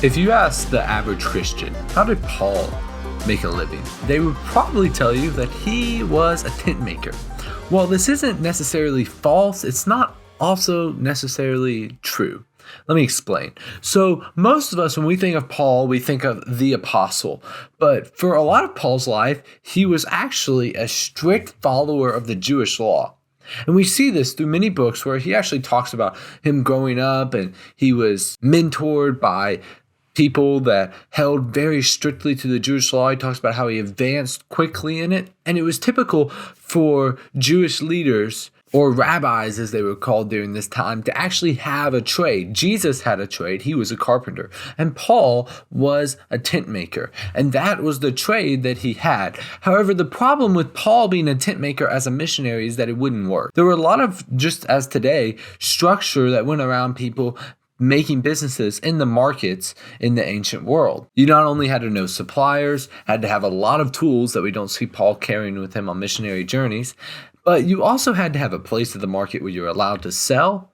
If you ask the average Christian, how did Paul make a living? They would probably tell you that he was a tent maker. Well, this isn't necessarily false. It's not also necessarily true. Let me explain. So most of us, when we think of Paul, we think of the apostle. But for a lot of Paul's life, he was actually a strict follower of the Jewish law. And we see this through many books where he actually talks about him growing up and he was mentored by people that held very strictly to the Jewish law. He talks about how he advanced quickly in it. And it was typical for Jewish leaders, or rabbis as they were called during this time, to actually have a trade. Jesus had a trade. He was a carpenter. And Paul was a tent maker. And that was the trade that he had. However, the problem with Paul being a tent maker as a missionary is that it wouldn't work. There were a lot of, just as today, structure that went around people making businesses in the markets in the ancient world. You not only had to know suppliers, had to have a lot of tools that we don't see Paul carrying with him on missionary journeys, but you also had to have a place at the market where you're allowed to sell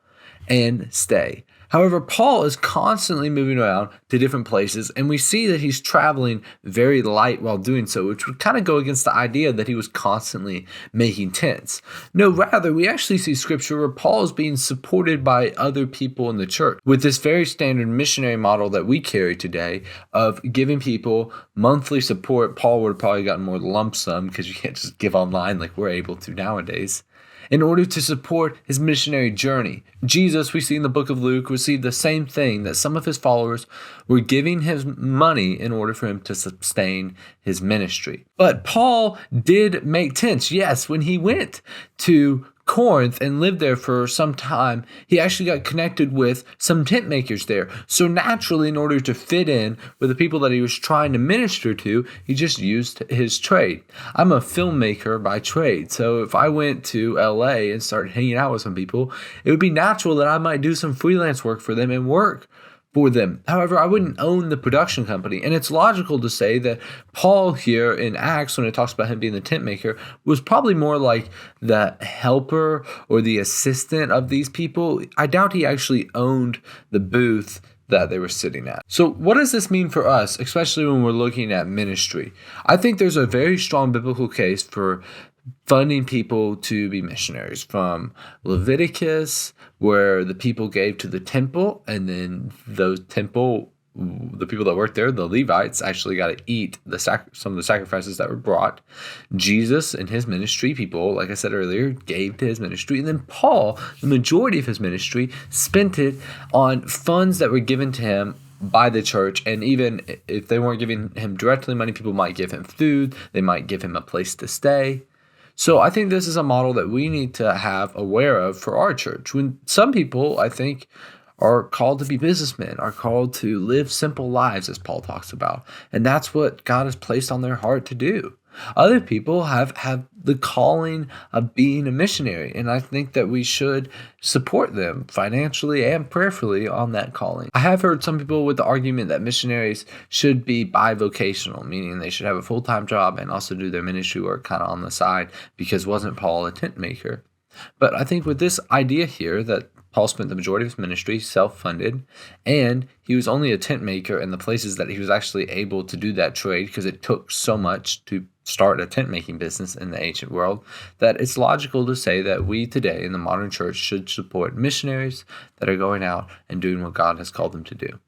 and stay. However, Paul is constantly moving around to different places, and we see that he's traveling very light while doing so, which would kind of go against the idea that he was constantly making tents. No, rather, we actually see scripture where Paul is being supported by other people in the church with this very standard missionary model that we carry today of giving people monthly support. Paul would have probably gotten more lump sum because you can't just give online like we're able to nowadays, in order to support his missionary journey. Jesus, we see in the book of Luke, received the same thing, that some of his followers were giving him money in order for him to sustain his ministry. But Paul did make tents. Yes, when he went to Corinth and lived there for some time, he actually got connected with some tent makers there. So naturally, in order to fit in with the people that he was trying to minister to, he just used his trade. I'm a filmmaker by trade, so if I went to LA and started hanging out with some people, it would be natural that I might do some freelance work for them and work for them. However, I wouldn't own the production company. And it's logical to say that Paul here in Acts, when it talks about him being the tent maker, was probably more like the helper or the assistant of these people. I doubt he actually owned the booth that they were sitting at. So what does this mean for us, especially when we're looking at ministry? I think there's a very strong biblical case for funding people to be missionaries, from Leviticus, where the people gave to the temple, and then the people that worked there, the Levites, actually got to eat some of the sacrifices that were brought. Jesus and his ministry, people, like I said earlier, gave to his ministry. And then Paul, the majority of his ministry, spent it on funds that were given to him by the church. And even if they weren't giving him directly money, people might give him food. They might give him a place to stay. So I think this is a model that we need to have aware of for our church. When some people, I think, are called to be businessmen, are called to live simple lives, as Paul talks about. And that's what God has placed on their heart to do. Other people have the calling of being a missionary, and I think that we should support them financially and prayerfully on that calling. I have heard some people with the argument that missionaries should be bivocational, meaning they should have a full-time job and also do their ministry work kind of on the side, because wasn't Paul a tent maker? But I think with this idea here that Paul spent the majority of his ministry self-funded, and he was only a tent maker in the places that he was actually able to do that trade, because it took so much to start a tent-making business in the ancient world, that it's logical to say that we today in the modern church should support missionaries that are going out and doing what God has called them to do.